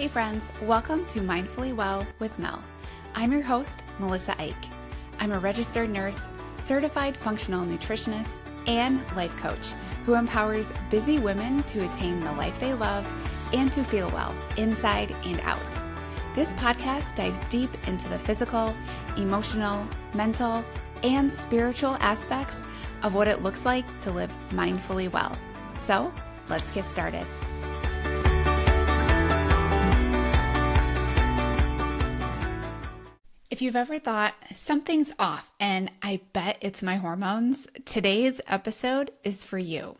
Hey friends, welcome to Mindfully Well with Mel. I'm your host, Melissa Ike. I'm a registered nurse, certified functional nutritionist, and life coach who empowers busy women to attain the life they love and to feel well inside and out. This podcast dives deep into the physical, emotional, mental, and spiritual aspects of what it looks like to live mindfully well. So let's get started. If you've ever thought something's off and I bet it's my hormones, today's episode is for you.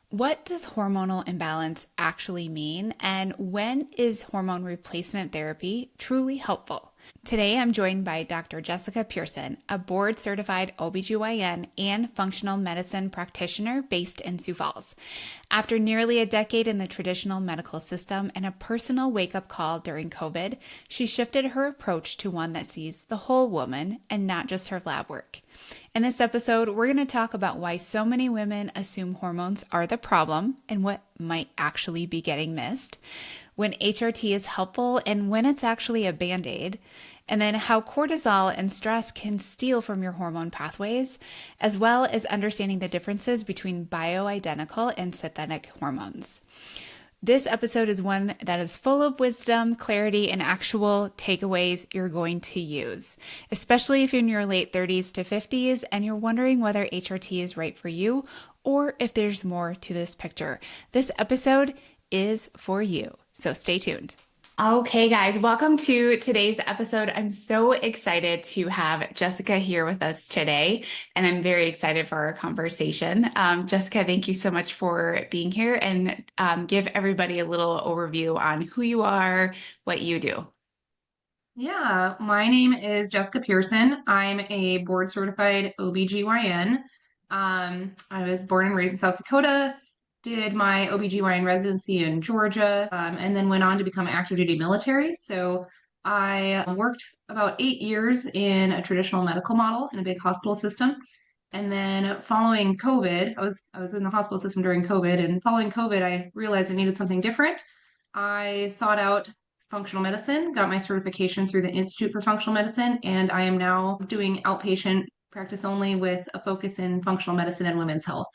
What does hormonal imbalance actually mean, and when is hormone replacement therapy truly helpful? Today, I'm joined by Dr. Jessica Pearson, a board-certified OBGYN and functional medicine practitioner based in Sioux Falls. After nearly a decade in the traditional medical system and a personal wake-up call during COVID, she shifted her approach to one that sees the whole woman and not just her lab work. In this episode, we're going to talk about why so many women assume hormones are the problem and what might actually be getting missed, when HRT is helpful and when it's actually a Band-Aid, and then how cortisol and stress can steal from your hormone pathways, as well as understanding the differences between bioidentical and synthetic hormones. This episode is one that is full of wisdom, clarity, and actual takeaways you're going to use, especially if you're in your late 30s to 50s and you're wondering whether HRT is right for you or if there's more to this picture. This episode is for you, so stay tuned. Okay, guys, welcome to today's episode. I'm so excited to have Jessica here with us today, and I'm very excited for our conversation. Jessica, thank you so much for being here, and give everybody a little overview on who you are, what you do. Yeah, my name is Jessica Pearson. I'm a board certified OBGYN. I was born and raised in South Dakota, did my OBGYN residency in Georgia, and then went on to become active duty military. So I worked about 8 years in a traditional medical model in a big hospital system. And then following COVID, I was in the hospital system during COVID, and following COVID, I realized I needed something different. I sought out functional medicine, got my certification through the Institute for Functional Medicine, and I am now doing outpatient practice only with a focus in functional medicine and women's health.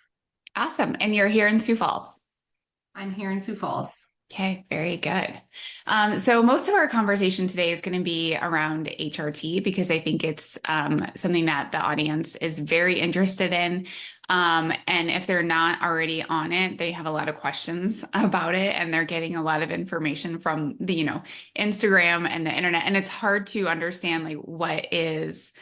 Awesome. And you're here in Sioux Falls. I'm here in Sioux Falls. Okay, very good. So most of our conversation today is going to be around HRT because I think it's something that the audience is very interested in. And if they're not already on it, they have a lot of questions about it, and they're getting a lot of information from the, Instagram and the internet. And it's hard to understand like what is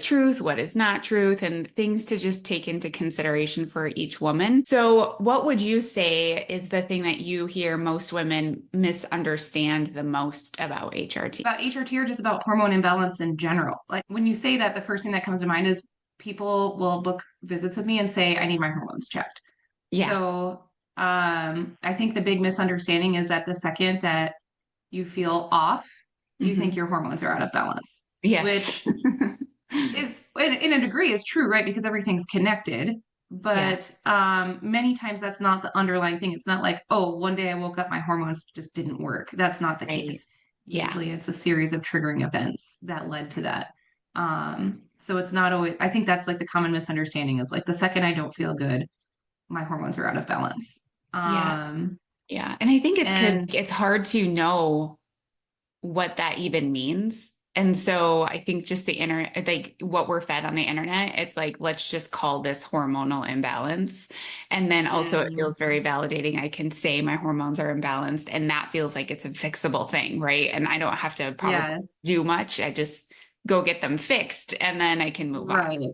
truth, what is not truth, and things to just take into consideration for each woman. So what would you say is the thing that you hear most women misunderstand the most about HRT? About HRT or just about hormone imbalance in general? Like when you say that, the first thing that comes to mind is people will book visits with me and say, I need my hormones checked. Yeah. So I think the big misunderstanding is that the second that you feel off, you think your hormones are out of balance. Yes. Which is in a degree is true, right? Because everything's connected. But many times that's not the underlying thing. It's not like, oh, one day I woke up, my hormones just didn't work. That's not the case. Usually it's a series of triggering events that led to that. So it's not always, I think that's like the common misunderstanding is like the second I don't feel good, my hormones are out of balance. Yeah. And I think it's because it's hard to know what that even means. And so I think just the internet, like what we're fed on the internet, it's like, let's just call this hormonal imbalance. And then also it feels very validating. I can say my hormones are imbalanced, and that feels like it's a fixable thing, right? And I don't have to probably do much. I just go get them fixed, and then I can move on.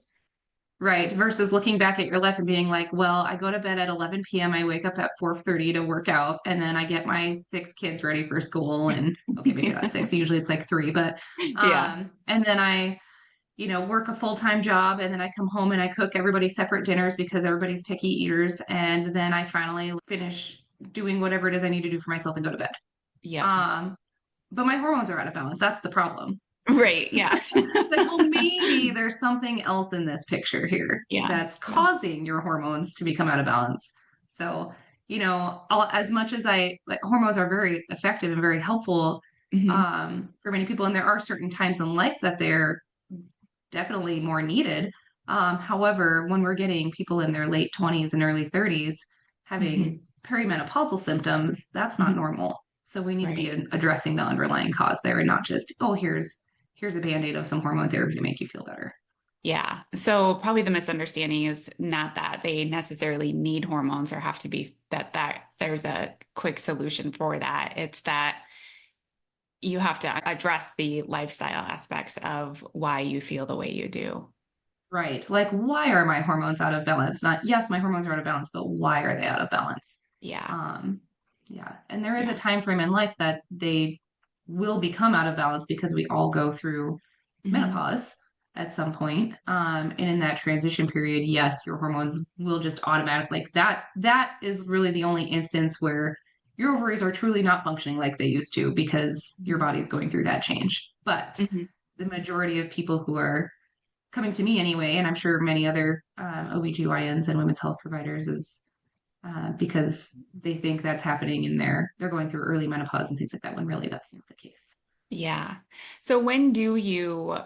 Right. Versus looking back at your life and being like, well, I go to bed at 11 p.m. I wake up at 4:30 to work out, and then I get my 6 kids ready for school. And okay, maybe not 6. Usually it's like 3, but and then I, work a full-time job, and then I come home and I cook everybody separate dinners because everybody's picky eaters. And then I finally finish doing whatever it is I need to do for myself and go to bed. But my hormones are out of balance. That's the problem. Right. Yeah. It's like, well, maybe there's something else in this picture here that's causing your hormones to become out of balance. So as much as I like hormones are very effective and very helpful Hmm. for many people, and there are certain times in life that they're definitely more needed. However, when we're getting people in their late 20s and early 30s Hmm. having perimenopausal symptoms, that's not Hmm. normal. So we need to be Right. addressing the underlying cause there and not just, oh, here's a band-aid of some hormone therapy to make you feel better. Yeah. So probably the misunderstanding is not that they necessarily need hormones or have to be that there's a quick solution for that. It's that you have to address the lifestyle aspects of why you feel the way you do. Right. Like, why are my hormones out of balance? Not, yes, my hormones are out of balance, but why are they out of balance? Yeah. Um, yeah. And there is a Yeah. time frame in life that they will become out of balance because we all go through Hmm. menopause at some point. And in that transition period, yes, your hormones will just automatically like that is really the only instance where your ovaries are truly not functioning like they used to because your body's going through that change. But Hmm. the majority of people who are coming to me anyway, and I'm sure many other OBGYNs and women's health providers is because they think that's happening in they're going through early menopause and things like that when really that's not the case. Yeah. So when do you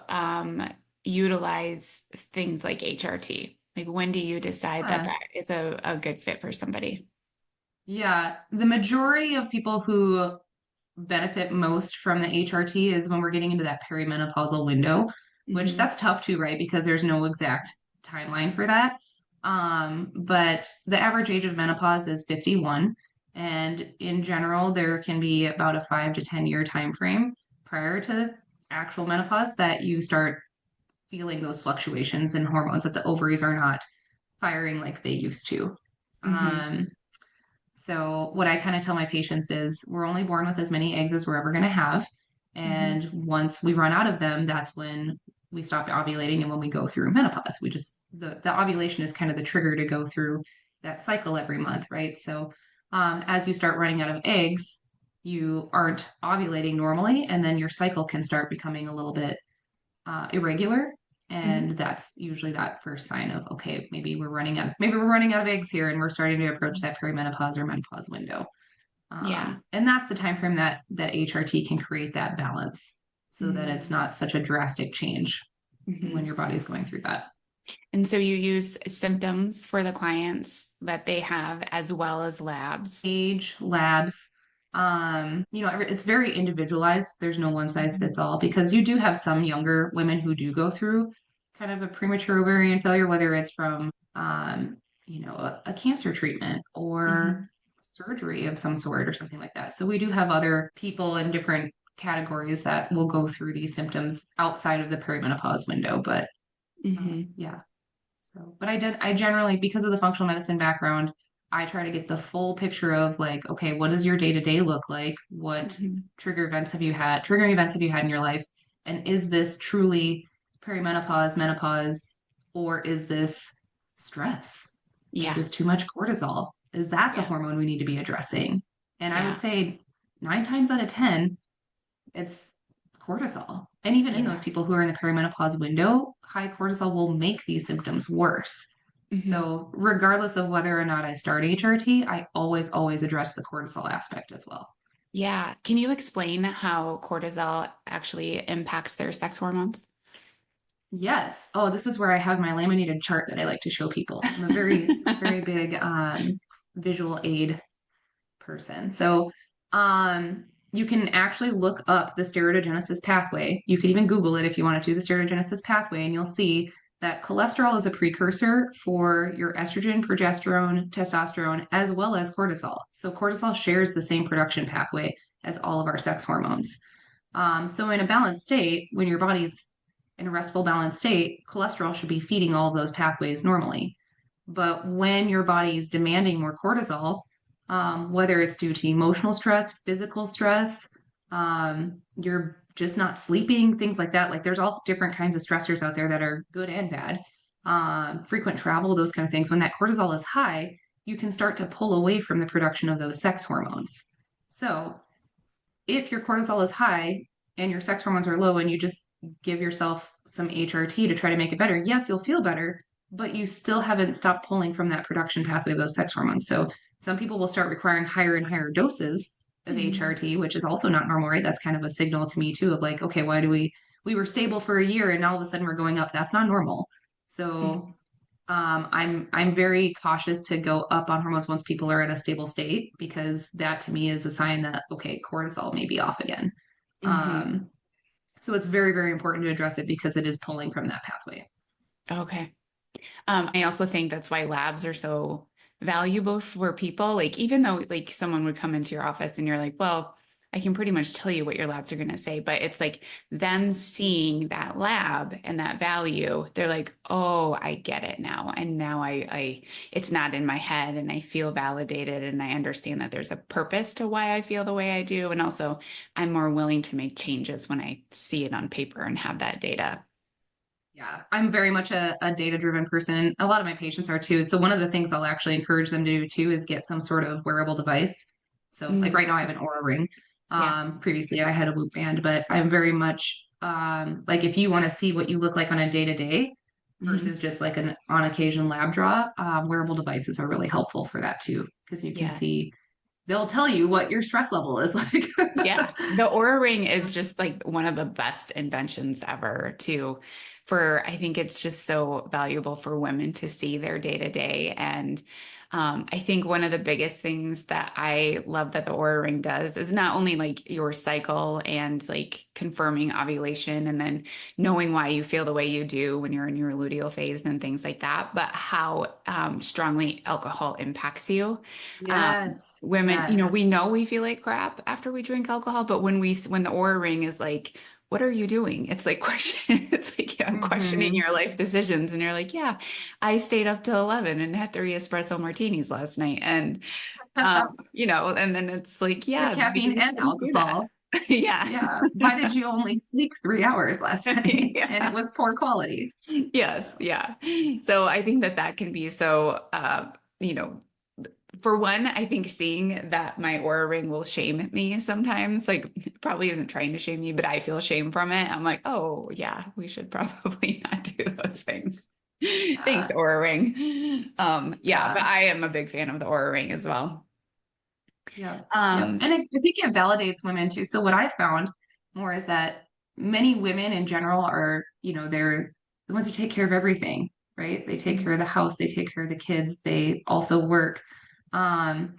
utilize things like HRT? Like when do you decide that Uh, that is a good fit for somebody? yeah, the majority of people who benefit most from the HRT is when we're getting into that perimenopausal window, which Hmm. that's tough too, right? Because there's no exact timeline for that. But the average age of menopause is 51. And in general, there can be about a 5 to 10 year time frame prior to actual menopause that you start feeling those fluctuations in hormones that the ovaries are not firing like they used to. Hmm. Um, so what I kind of tell my patients is we're only born with as many eggs as we're ever going to have. Hmm. And once we run out of them, that's when we stop ovulating and when we go through menopause. We just the ovulation is kind of the trigger to go through that cycle every month, right? So as you start running out of eggs, you aren't ovulating normally, and then your cycle can start becoming a little bit irregular. Hmm. And that's usually that first sign of, okay, maybe we're running out of eggs here and we're starting to approach that perimenopause or menopause window. Yeah. And that's the time frame that HRT can create that balance so that it's Hmm. not such a drastic change when Hmm. your body's going through that. And so you use symptoms for the clients that they have as well as labs. Age, labs, it's very individualized. There's no one size Hmm. fits all because you do have some younger women who do go through kind of a premature ovarian failure, whether it's from, a cancer treatment or Hmm. surgery of some sort or something like that. So we do have other people in different categories that will go through these symptoms outside of the perimenopause window. But Hmm. yeah. So, but I generally, because of the functional medicine background, I try to get the full picture of like, okay, what does your day to day look like? What Hmm. triggering events have you had in your life? And is this truly perimenopause, menopause, or is this stress? Is Yeah. this too much cortisol? Is that the Yeah. hormone we need to be addressing? And I would Yeah. say 9 times out of 10, it's cortisol. And even in those Yeah. people who are in the perimenopause window, high cortisol will make these symptoms worse. Hmm. So, regardless of whether or not I start HRT, I always address the cortisol aspect as well. Yeah. Can you explain how cortisol actually impacts their sex hormones? Yes. Oh, this is where I have my laminated chart that I like to show people. I'm a very big visual aid person. So, you can actually look up the steroidogenesis pathway. You could even Google it if you want to do the steroidogenesis pathway, and you'll see that cholesterol is a precursor for your estrogen, progesterone, testosterone, as well as cortisol. So, cortisol shares the same production pathway as all of our sex hormones. So, in a balanced state, when your body's in a restful, balanced state, cholesterol should be feeding all of those pathways normally. But when your body is demanding more cortisol, whether it's due to emotional stress, physical stress, you're just not sleeping, things like that. Like there's all different kinds of stressors out there that are good and bad. Frequent travel, those kind of things. When that cortisol is high, you can start to pull away from the production of those sex hormones. So if your cortisol is high and your sex hormones are low and you just give yourself some HRT to try to make it better, yes, you'll feel better, but you still haven't stopped pulling from that production pathway of those sex hormones. So Some people will start requiring higher and higher doses of Mhm. HRT, which is also not normal, right? That's kind of a signal to me too of like, okay, why do we were stable for a year and all of a sudden we're going up? That's not normal. So Mhm. I'm very cautious to go up on hormones once people are in a stable state because that to me is a sign that okay, cortisol may be off again. Mhm. Um, so it's very, very important to address it because it is pulling from that pathway. Okay. I also think that's why labs are so valuable for people. Like, even though like someone would come into your office and you're like, well, I can pretty much tell you what your labs are going to say, but it's like them seeing that lab and that value, they're like, oh, I get it now. And now it's not in my head and I feel validated and I understand that there's a purpose to why I feel the way I do. And also, I'm more willing to make changes when I see it on paper and have that data. Yeah, I'm very much a data-driven person. A lot of my patients are too. So one of the things I'll actually encourage them to do too is get some sort of wearable device. So like Mm, right now I have an Oura ring. yeah. Previously I had a Whoop band, but I'm very much like if you want to see what you look like on a day-to-day Mhm. versus just like an on occasion lab draw, wearable devices are really helpful for that too, because you can Yes. see they'll tell you what your stress level is like. Yeah, the Oura Ring is just like one of the best inventions ever too. For I think it's just so valuable for women to see their day to day. And I think one of the biggest things that I love that the Oura Ring does is not only like your cycle and like confirming ovulation and then knowing why you feel the way you do when you're in your luteal phase and things like that, but how strongly alcohol impacts you. Um, Yes, Women, yes. we know we feel like crap after we drink alcohol, but when the Oura ring is like, what are you doing? It's like it's like yeah, questioning Hmm. your life decisions, and you're like, yeah, I stayed up till 11 and had 3 espresso martinis last night, and and then it's like, With yeah, maybe caffeine we and shouldn't do that. alcohol. Yeah. Yeah. Why did you only sleep 3 hours last night? And it Yeah. was poor quality. Yes, So, yeah. So I think that that can be so, you know, for one, I think seeing that my Aura ring will shame me sometimes, like it probably isn't trying to shame me, but I feel shame from it. I'm like, oh yeah, we should probably not do those things. Thanks, yeah. Aura ring. Yeah, but Yeah. I am a big fan of the Aura ring as well. Yep. Yep. Um, And I think it validates women too. So what I found more is that many women in general are, they're the ones who take care of everything, right? They take care of the house, they take care of the kids, they also work. Um,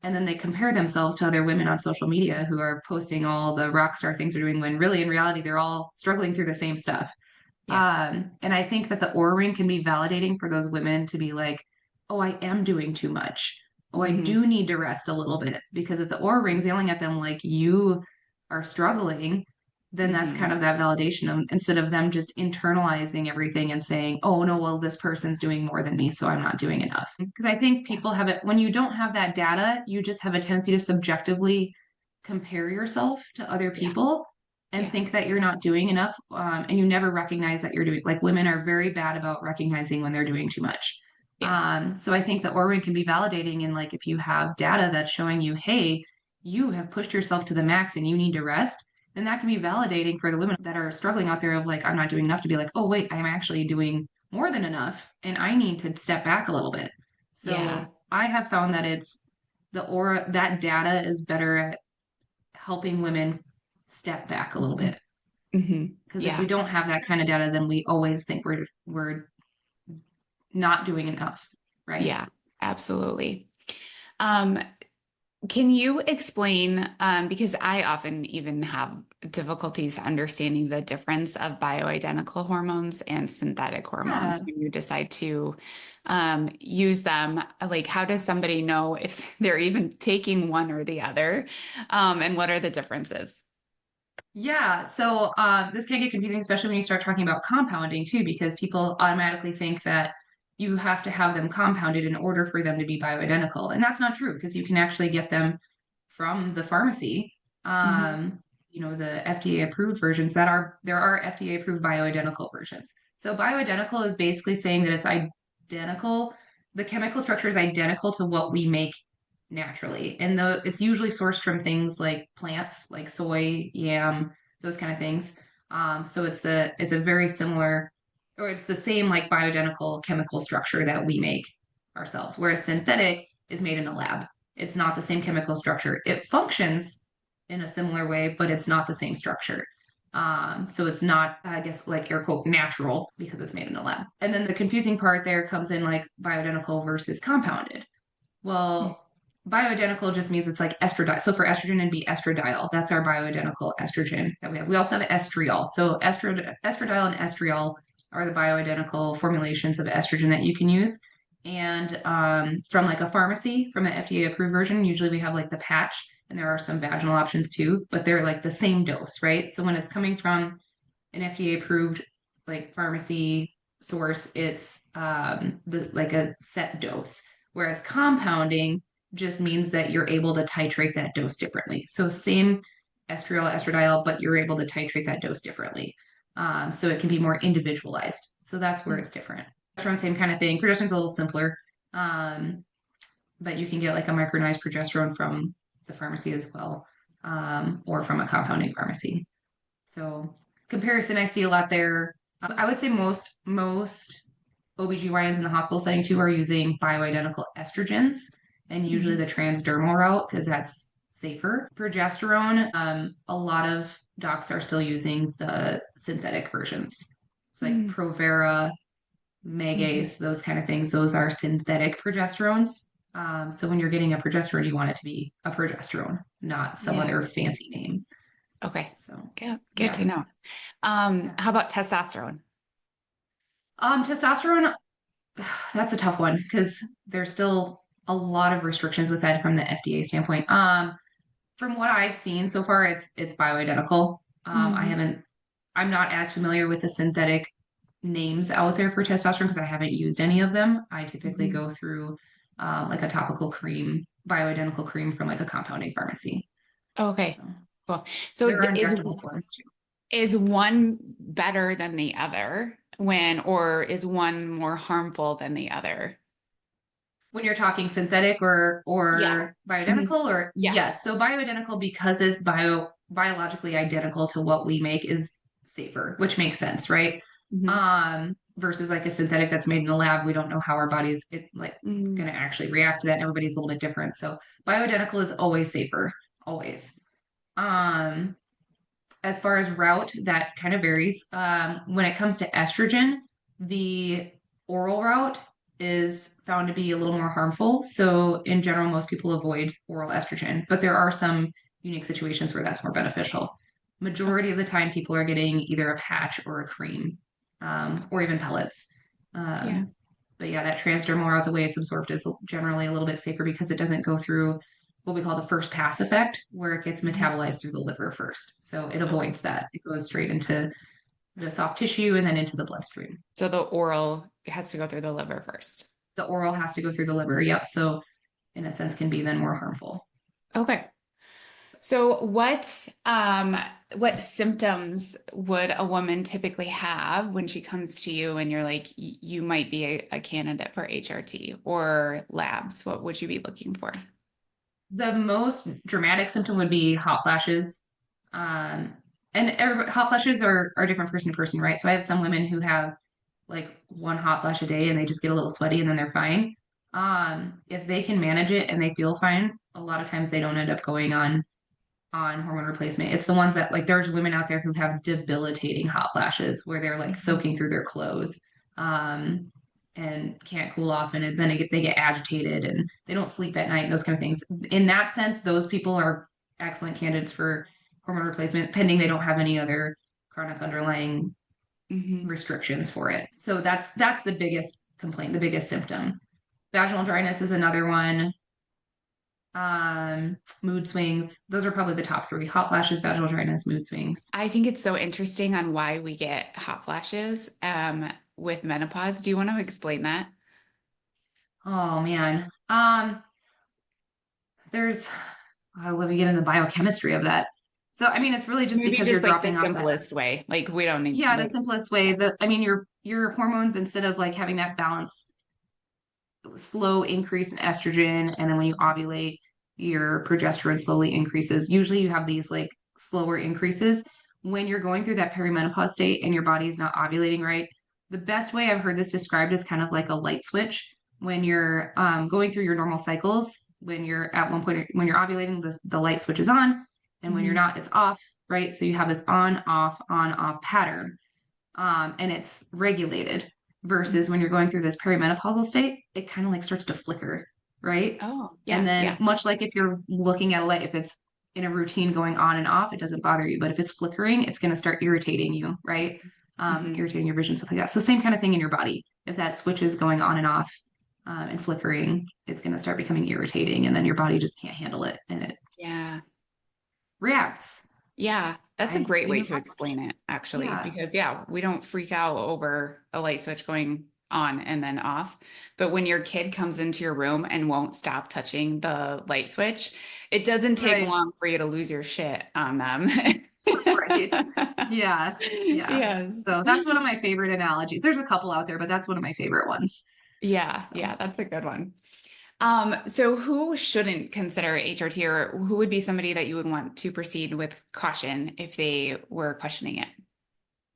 and then they compare themselves to other women on social media who are posting all the rock star things they're doing when really in reality they're all struggling through the same stuff. yeah, And I think that the Oura ring can be validating for those women to be like, oh, I am doing too much. Oh, I hmm do need to rest a little bit. Because if the Oura ring's yelling at them like you are struggling, then that's kind hmm of that validation of, instead of them just internalizing everything and saying, oh, no, well, this person's doing more than me, so I'm not doing enough. Because I think yeah, people have it, when you don't have that data, you just have a tendency to subjectively compare yourself to other yeah, people and yeah, think that you're not doing enough, and you never recognize that you're doing, like women are very bad about recognizing when they're doing too much. yeah, So I think the Orwin can be validating in like if you have data that's showing you, hey, you have pushed yourself to the max and you need to rest, then that can be validating for the women that are struggling out there of like, I'm not doing enough to be like, oh wait, I'm actually doing more than enough and I need to step back a little bit. yeah, So I have found that it's the aura that data is better at helping women step back a little bit. hmm Because if we yeah, don't have that kind of data, then we always think we're not doing enough, right? yeah, absolutely. Um, Can you explain, because I often even have difficulties understanding the difference of bioidentical hormones and synthetic hormones Yeah. when you decide to use them? Like, how does somebody know if they're even taking one or the other? And what are the differences? Yeah. So this can get confusing, especially when you start talking about compounding too, because people automatically think that you have to have them compounded in order for them to be bioidentical. And that's not true because you can actually get them from the pharmacy. Hmm. Um, the FDA approved versions that are there are FDA approved bioidentical versions. So bioidentical is basically saying that it's identical. The chemical structure is identical to what we make naturally. And it's usually sourced from things like plants, like soy, yam, those kind of things. So it's a very similar, or it's the same like bioidentical chemical structure that we make ourselves. Whereas synthetic is made in a lab. It's not the same chemical structure. It functions in a similar way, but it's not the same structure. So it's not, I guess, like air quote, natural because it's made in a lab. And then the confusing part there comes in like bioidentical versus compounded. Well, bioidentical just means it's like estradiol. So for estrogen, it'd be estradiol. That's our bioidentical estrogen that we have. We also have estriol. So estradiol and estriol are the bioidentical formulations of estrogen that you can use. And from like a pharmacy, from the FDA approved version, usually we have like the patch, and there are some vaginal options too, but they're like the same dose, right? So when it's coming from an FDA approved like pharmacy source, it's like a set dose. Whereas compounding just means that you're able to titrate that dose differently. So same estriol, estradiol, but you're able to titrate that dose differently. So it can be more individualized. So that's where it's different. Progesterone, same kind of thing. Progesterone's a little simpler, but you can get like a micronized progesterone from the pharmacy as well, or from a compounding pharmacy. So comparison, I see a lot there. I would say most OBGYNs in the hospital setting too are using bioidentical estrogens and usually the transdermal route because that's safer. Progesterone, a lot of docs are still using the synthetic versions. It's like Provera, Megace, those kind of things. Those are synthetic progesterones. So when you're getting a progesterone, you want it to be a progesterone, not some other fancy name. Okay. So good to know. How about testosterone? Testosterone, that's a tough one because there's still a lot of restrictions with that from the FDA standpoint. From what I've seen so far, it's bioidentical. I'm not as familiar with the synthetic names out there for testosterone because I haven't used any of them. I typically go through like a topical cream, bioidentical cream from like a compounding pharmacy. Okay, So cool. So there are injectable forms too. is one better than the other or is one more harmful than the other? When you're talking synthetic or Yeah. bioidentical or Yeah. yes, so bioidentical because it's biologically identical to what we make is safer, which makes sense, right? Versus like a synthetic that's made in a lab, we don't know how our body's going to actually react to that, and everybody's a little bit different. So bioidentical is always safer, always. As far as route, that kind of varies. When it comes to estrogen, the oral route is found to be a little more harmful. So in general, most people avoid oral estrogen, but there are some unique situations where that's more beneficial. Majority of the time, people are getting either a patch or a cream, or even pellets. But yeah, that transdermal route, the way it's absorbed is generally a little bit safer because it doesn't go through what we call the first pass effect, where it gets metabolized through the liver first. So it avoids that. It goes straight into the soft tissue and then into the bloodstream. So the oral has to go through the liver first. The oral has to go through the liver. Yep. So in a sense can be then more harmful. Okay. So what symptoms would a woman typically have when she comes to you and you're like, you might be a candidate for HRT or labs? What would you be looking for? The most dramatic symptom would be hot flashes. And hot flashes are different person to person, right? So I have some women who have like one hot flash a day and they just get a little sweaty and then they're fine. If they can manage it and they feel fine, a lot of times they don't end up going on hormone replacement. It's the ones that like there's women out there who have debilitating hot flashes where they're like soaking through their clothes. And can't cool off, and then they get agitated and they don't sleep at night, those kind of things. In that sense, those people are excellent candidates for hormone replacement, pending they don't have any other chronic underlying restrictions for it. So that's the biggest complaint, the biggest symptom. Vaginal dryness is another one. Mood swings. Those are probably the top three: hot flashes, vaginal dryness, mood swings. I think it's so interesting on why we get hot flashes with menopause. Do you want to explain that? Oh man. There's let me get into the biochemistry of that. So I mean it's really just Maybe because you're just like the dropping off that. simplest way. Like we don't need Yeah, the simplest way. I mean your hormones, instead of like having that balance slow increase in estrogen, and then when you ovulate, your progesterone slowly increases. Usually you have these like slower increases when you're going through that perimenopause state and your body is not ovulating right. The best way I've heard this described is kind of like a light switch. when you're going through your normal cycles, when you're at one point, when you're ovulating, the light switch is on, and when you're Mhm. not, it's off, right? So you have this on, off pattern, and it's regulated versus when you're going through this perimenopausal state, it kind of like starts to flicker, right? Oh, And yeah, then yeah. much like if you're looking at a light, if it's in a routine going on and off, it doesn't bother you. But if it's flickering, it's going to start irritating you, right? Hmm. Irritating your vision, stuff like that. So same kind of thing in your body. If that switch is going on and off and flickering, it's going to start becoming irritating, and then your body just can't handle it, and it Yeah. reacts. Yeah. That's a I great way even to explain it, actually, yeah, because yeah, we don't freak out over a light switch going on and then off. But when your kid comes into your room and won't stop touching the light switch, it doesn't take right, long for you to lose your shit on them. right, yeah, yeah. Yes. So that's one of my favorite analogies. There's a couple out there, but that's one of my favorite ones. Yeah, So. yeah, that's a good one. So who shouldn't consider HRT, or who would be somebody that you would want to proceed with caution if they were questioning it?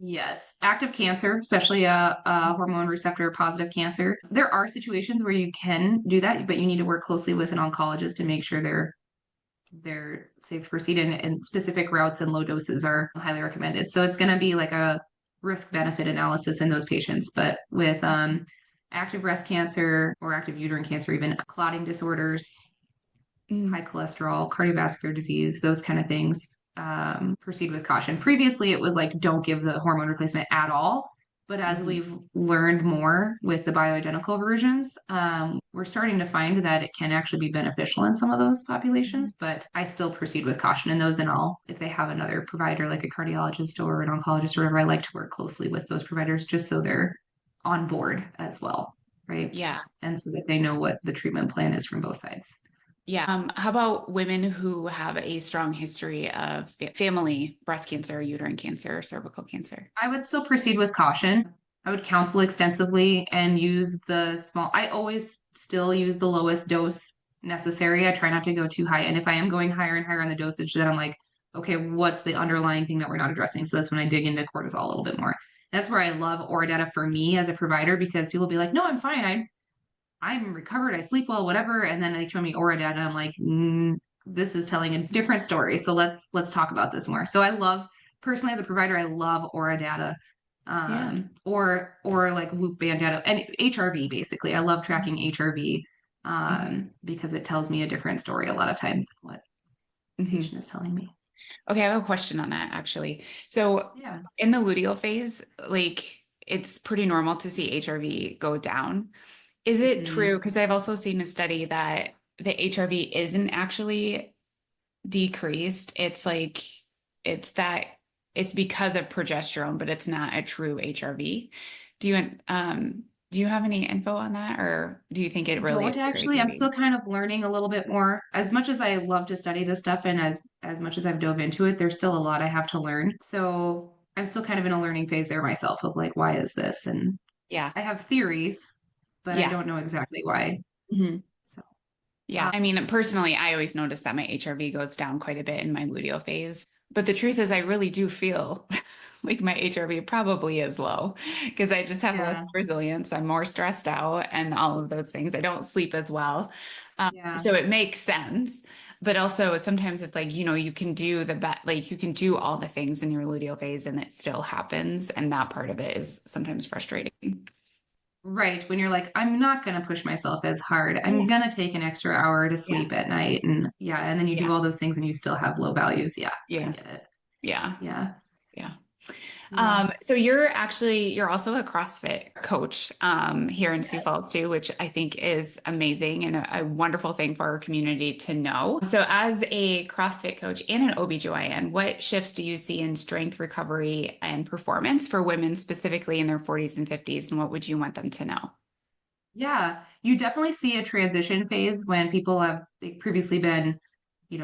Yes, active cancer, especially a hormone receptor positive cancer. There are situations where you can do that, but you need to work closely with an oncologist to make sure they're safe to proceed. And specific routes and low doses are highly recommended. So it's going to be like a risk benefit analysis in those patients. But with active breast cancer or active uterine cancer, even clotting disorders, Mm, high cholesterol, cardiovascular disease, those kind of things, proceed with caution. Previously, it was like, don't give the hormone replacement at all. But as mhm. we've learned more with the bioidentical versions, we're starting to find that it can actually be beneficial in some of those populations. But I still proceed with caution in those and all. If they have another provider like a cardiologist or an oncologist or whatever, I like to work closely with those providers just so they're on board as well, right? Yeah. And so that they know what the treatment plan is from both sides. Yeah. How about women who have a strong history of family breast cancer, uterine cancer, cervical cancer? I would still proceed with caution. I would counsel extensively and use I always still use the lowest dose necessary. I try not to go too high. And if I am going higher and higher on the dosage, then I'm like, okay, what's the underlying thing that we're not addressing? So that's when I dig into cortisol a little bit more. That's where I love Aura data for me as a provider because people be like, no, I'm fine. I'm recovered. I sleep well, whatever. And then they show me Aura data. I'm like, this is telling a different story. So let's talk about this more. So I love personally as a provider, I love Aura data, Yeah. or like Whoop band data and HRV basically. I love tracking HRV Hmm. because it tells me a different story a lot of times than what the Hmm. patient is telling me. Okay, I have a question on that actually. So Yeah. in the luteal phase, like it's pretty normal to see HRV go down. Is it Hmm. true? Because I've also seen a study that the HRV isn't actually decreased. It's like it's that it's because of progesterone, but it's not a true HRV. Do you do you have any info on that, or do you think I it really don't is your actually. I'm HRV? still kind of learning a little bit more. As much as I love to study this stuff and as much as I've dove into it, there's still a lot I have to learn. So I'm still kind of in a learning phase there myself of like, why is this? And Yeah. I have theories, but I Yeah. don't know exactly why. Mhm. So Yeah. I mean, personally, I always notice that my HRV goes down quite a bit in my luteal phase. But the truth is, I really do feel like my HRV probably is low because I just have less yeah, resilience. I'm more stressed out and all of those things. I don't sleep as well. yeah. So it makes sense. But also sometimes it's like, you can do like you can do all the things in your luteal phase and it still happens. And that part of it is sometimes frustrating. Right. When you're like, I'm not going to push myself as hard. I'm Yeah. going to take an extra hour to Yeah. sleep at night. And yeah, and then you do Yeah. all those things and you still have low values. Yeah, I Yes. get it. Yeah. Yeah, Yeah. yeah. So you're also a CrossFit coach here in Sioux Yes. Falls too, which I think is amazing and a wonderful thing for our community to know. So as a CrossFit coach and an OBGYN, what shifts do you see in strength recovery and performance for women specifically in their 40s and 50s, and what would you want them to know? Yeah, you definitely see a transition phase when people have previously been,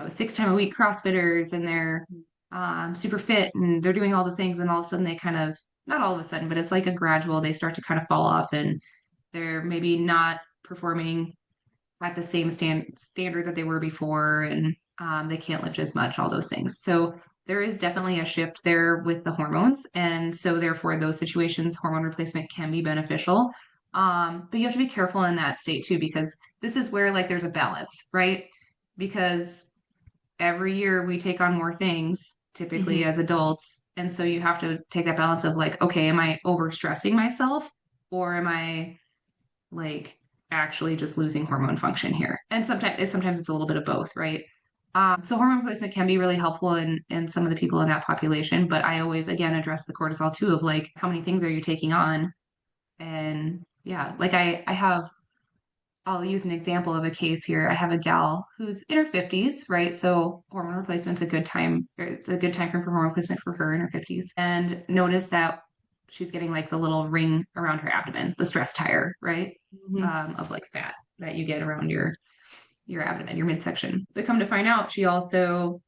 6 time a week CrossFitters and they're super fit and they're doing all the things, and all of a sudden they kind of, not all of a sudden, but it's like a gradual, they start to kind of fall off and they're maybe not performing at the same standard that they were before, and they can't lift as much, all those things. So there is definitely a shift there with the hormones. And so therefore those situations, hormone replacement can be beneficial. But you have to be careful in that state too, because this is where like there's a balance, right? Because every year we take on more things, typically Hmm. as adults. And so you have to take that balance of like, okay, am I overstressing myself or am I like actually just losing hormone function here? And sometimes it's a little bit of both, right? So hormone replacement can be really helpful in some of the people in that population, but I always again address the cortisol too of like how many things are you taking on? And yeah, like I have I'll use an example of a case here. I have a gal who's in her 50s, right? So hormone replacement's a good time. It's a good time frame for hormone replacement for her in her 50s. And notice that she's getting like the little ring around her abdomen, the stress tire, right? Hmm. Of like fat that you get around your abdomen, your midsection. But come to find out, she also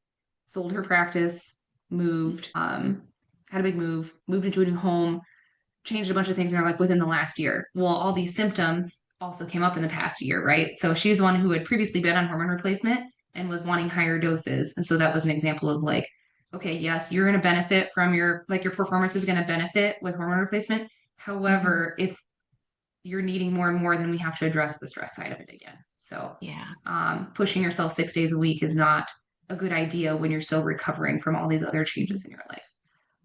sold her practice, moved, had a big move, moved into a new home, changed a bunch of things in her life within the last year. Well, all these symptoms also came up in the past year, right? So she's one who had previously been on hormone replacement and was wanting higher doses. And so that was an example of like, okay, yes, you're going to benefit from your performance is going to benefit with hormone replacement. Hmm. However, if you're needing more and more, then we have to address the stress side of it again. So Yeah. pushing yourself 6 days a week is not a good idea when you're still recovering from all these other changes in your life.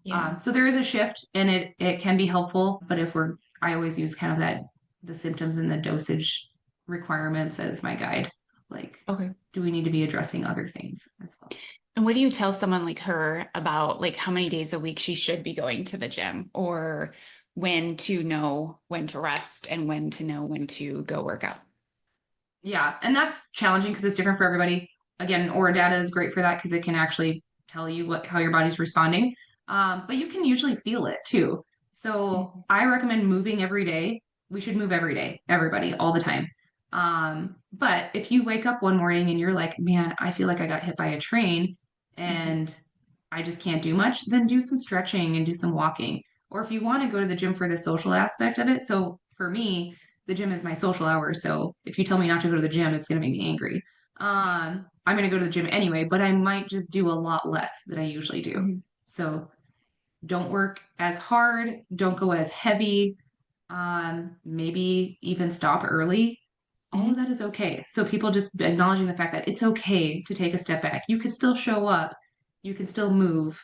Yeah. So there is a shift and it can be helpful, but I always use kind of the symptoms and the dosage requirements as my guide. Like, Okay. do we need to be addressing other things as well? And what do you tell someone like her about like how many days a week she should be going to the gym or when to know when to rest and when to know when to go work out? Yeah, and that's challenging because it's different for everybody. Again, Aura data is great for that because it can actually tell you how your body's responding. But you can usually feel it too. So Mhm. I recommend moving every day. We should move every day, everybody, all the time. But if you wake up one morning and you're like, man, I feel like I got hit by a train Mhm. and I just can't do much, then do some stretching and do some walking. Or if you want to go to the gym for the social aspect of it. So for me, the gym is my social hour. So if you tell me not to go to the gym, it's going to make me angry. I'm going to go to the gym anyway, but I might just do a lot less than I usually do. Mhm. So don't work as hard, don't go as heavy, maybe even stop early. All of Mhm. that is okay. So people just acknowledging the fact that it's okay to take a step back. You can still show up, you can still move,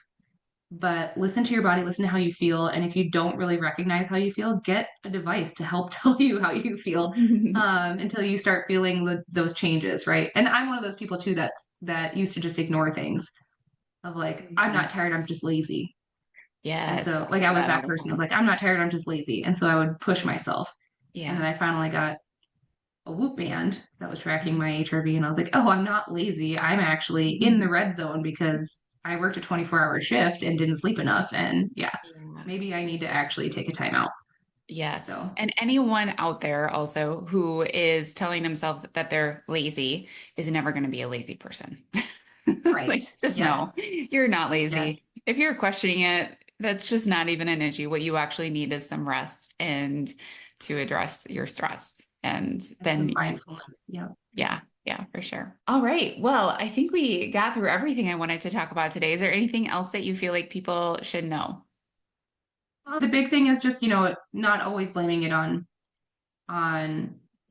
but listen to your body, listen to how you feel. And if you don't really recognize how you feel, get a device to help tell you how you feel until you start feeling those changes, right? And I'm one of those people too that used to just ignore things of like, I'm Mhm. not tired, I'm just lazy. And Yes, so I like I hear was that all that the person of time. like, I'm not tired, I'm just lazy. And so I would push myself. And then Yeah. I finally got a Whoop band that was tracking Mhm. my HRV. And I was like, oh, I'm not lazy. I'm actually in the Mhm. red zone because I worked a 24-hour shift and didn't sleep enough. And yeah, Yeah. maybe I need to actually take a time out. Yes. So, And anyone out there also who is telling themselves that they're lazy is never going to be a lazy person. right. Like, just know Yes. you're not lazy. Yes. If you're questioning it, that's just not even an issue. What you actually need is some rest and to address your stress. And And then, some mindfulness. Yeah. yeah, yeah, for sure. All right. Well, I think we got through everything I wanted to talk about today. Is there anything else that you feel like people should know? The big thing is just, not always blaming it on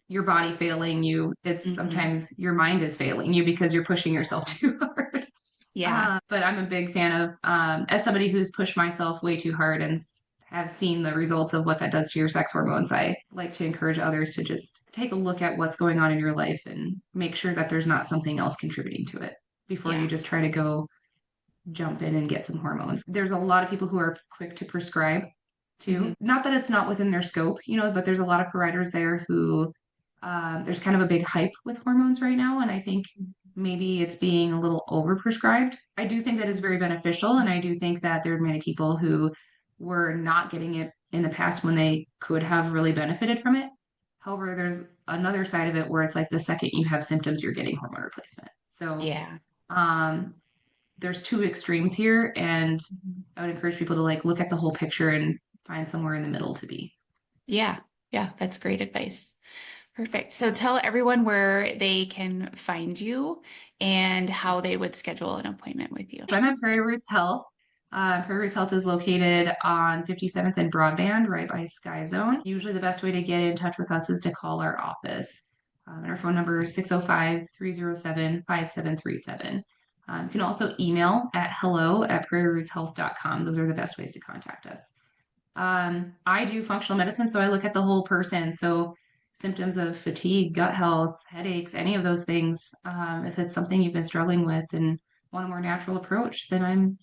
your body failing you. It's Hmm. sometimes your mind is failing you because you're pushing yourself too hard. Yeah. But I'm a big fan of, as somebody who's pushed myself way too hard and have seen the results of what that does to your sex hormones, I like to encourage others to just take a look at what's going on in your life and make sure that there's not something else contributing to it before you Yeah. just try to go jump in and get some hormones. There's a lot of people who are quick to prescribe Hmm. too. Not that it's not within their scope, but there's a lot of providers there who there's kind of a big hype with hormones right now. And I think maybe it's being a little overprescribed. I do think that is very beneficial. And I do think that there are many people who were not getting it in the past when they could have really benefited from it. However, there's another side of it where it's like the second you have symptoms, you're getting hormone replacement. So Yeah. um, there's two extremes here, and I would encourage people to like look at the whole picture and find somewhere in the middle to be. Yeah. Yeah. That's great advice. Perfect. So tell everyone where they can find you and how they would schedule an appointment with you. So I'm at Prairie Roots Health. Prairie Roots Health is located on 57th and Broadband, right by Sky Zone. Usually the best way to get in touch with us is to call our office. And our phone number is 605-307-5737. You can also email at hello@prairierootshealth.com. Those are the best ways to contact us. I do functional medicine, so I look at the whole person. So symptoms of fatigue, gut health, headaches, any of those things. If it's something you've been struggling with and want a more natural approach, then I'm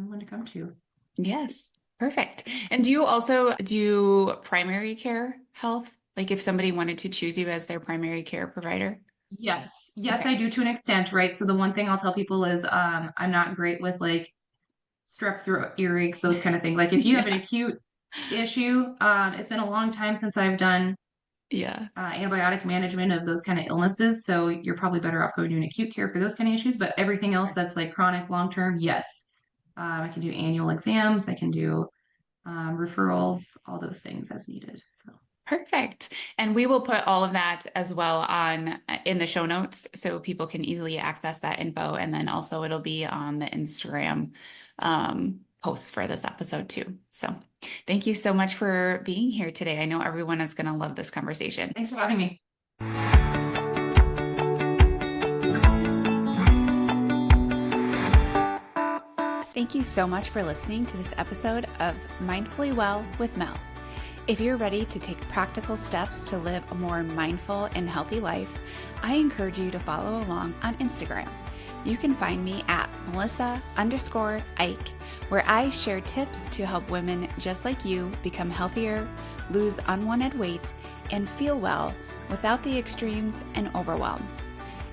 going to come to. Yes, perfect. And do you also do primary care health? Like if somebody wanted to choose you as their primary care provider? Yes, yes, Okay. I do to an extent, right? So the one thing I'll tell people is I'm not great with like strep throat, earaches, those kind of things. Like if you have an Yeah. acute issue, it's been a long time since I've done Yeah. antibiotic management of those kind of illnesses. So you're probably better off going to an acute care for those kind of issues. But everything else that's like chronic, long term, yes. I can do annual exams. I can do referrals, all those things as needed. So Perfect. And we will put all of that as well on in the show notes so people can easily access that info. And then also it'll be on the Instagram posts for this episode too. So thank you so much for being here today. I know everyone is going to love this conversation. thanks for having me. Thank you so much for listening to this episode of Mindfully Well with Mel. If you're ready to take practical steps to live a more mindful and healthy life, I encourage you to follow along on Instagram. You can find me at Melissa_Ike, where I share tips to help women just like you become healthier, lose unwanted weight, and feel well without the extremes and overwhelm.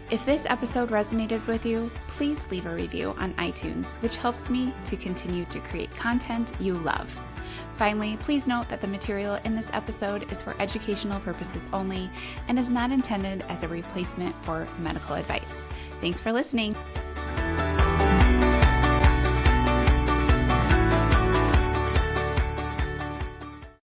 If this episode resonated with you, please leave a review on iTunes, which helps me to continue to create content you love. Finally, please note that the material in this episode is for educational purposes only and is not intended as a replacement for medical advice. Thanks for listening.